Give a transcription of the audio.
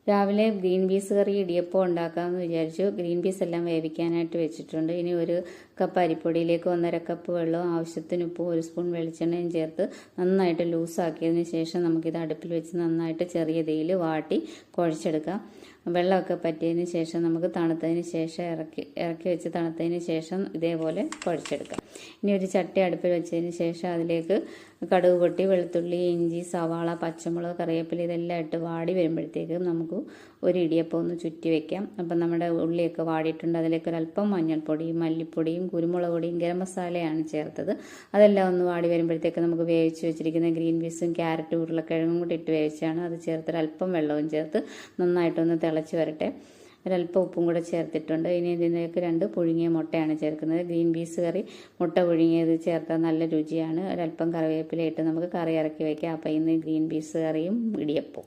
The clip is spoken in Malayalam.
രാവിലെ ഗ്രീൻ പീസ് കറി ഇടിയപ്പം ഉണ്ടാക്കാമെന്ന് വിചാരിച്ചു. ഗ്രീൻ പീസ് എല്ലാം വേവിക്കാനായിട്ട് വെച്ചിട്ടുണ്ട്. ഇനി 1 കപ്പ് അരിപ്പൊടിയിലേക്ക് 1.5 കപ്പ് വെള്ളവും ആവശ്യത്തിന് ഉപ്പും 1 സ്പൂൺ വെളിച്ചെണ്ണയും ചേർത്ത് നന്നായിട്ട് ലൂസാക്കിയതിന് ശേഷം നമുക്കിത് അടുപ്പിൽ വെച്ച് നന്നായിട്ട് ചെറിയ തീയിൽ വാട്ടി കുഴച്ചെടുക്കാം. വെള്ളമൊക്കെ പറ്റിയതിന് ശേഷം നമുക്ക് തണുത്തതിന് ശേഷം ഇറക്കി വെച്ച് തണുത്തതിന് ശേഷം ഇതേപോലെ കുഴച്ചെടുക്കാം. ഇനി ഒരു ചട്ടി അടുപ്പിൽ വെച്ചതിന് ശേഷം അതിലേക്ക് കടുക് പൊട്ടി, വെളുത്തുള്ളി, ഇഞ്ചി, സവാള, പച്ചമുളക്, കറിവേപ്പില ഇതെല്ലാം ഇട്ട് വാടി വരുമ്പോഴത്തേക്ക് നമുക്ക് ഒരു ഇടിയപ്പം ഒന്ന് ചുറ്റി വെക്കാം. അപ്പം നമ്മുടെ ഉള്ളിയൊക്കെ വാടിയിട്ടുണ്ട്. അതിലേക്ക് ഒരല്പം മഞ്ഞൾപ്പൊടിയും മല്ലിപ്പൊടിയും കുരുമുളക് പൊടിയും ഗരം മസാലയാണ് ചേർത്തത്. അതെല്ലാം ഒന്ന് വാടി വരുമ്പോഴത്തേക്ക് നമുക്ക് വേവിച്ച് വെച്ചിരിക്കുന്ന ഗ്രീൻ പീസും ക്യാരറ്റും ഉരുളക്കിഴങ്ങും കൂടി ഇട്ട് വേവിച്ചാണ്. അത് ചേർത്ത് ഒരല്പം വെള്ളവും ചേർത്ത് നന്നായിട്ടൊന്ന് തിളച്ച് വരട്ടെ. ഒരല്പം ഉപ്പും കൂടെ ചേർത്തിട്ടുണ്ട്. ഇനി ഇതിലേക്ക് 2 പുഴുങ്ങിയ മുട്ടയാണ് ചേർക്കുന്നത്. ഗ്രീൻ പീസ് കറി മുട്ട പുഴുങ്ങിയത് ചേർത്താൽ നല്ല രുചിയാണ്. ഒരല്പം കറിവേപ്പില ഇട്ട് നമുക്ക് കറി ഇറക്കി വയ്ക്കാം. അപ്പോൾ ഇന്ന് ഗ്രീൻ പീസ് കറിയും ഇടിയപ്പവും.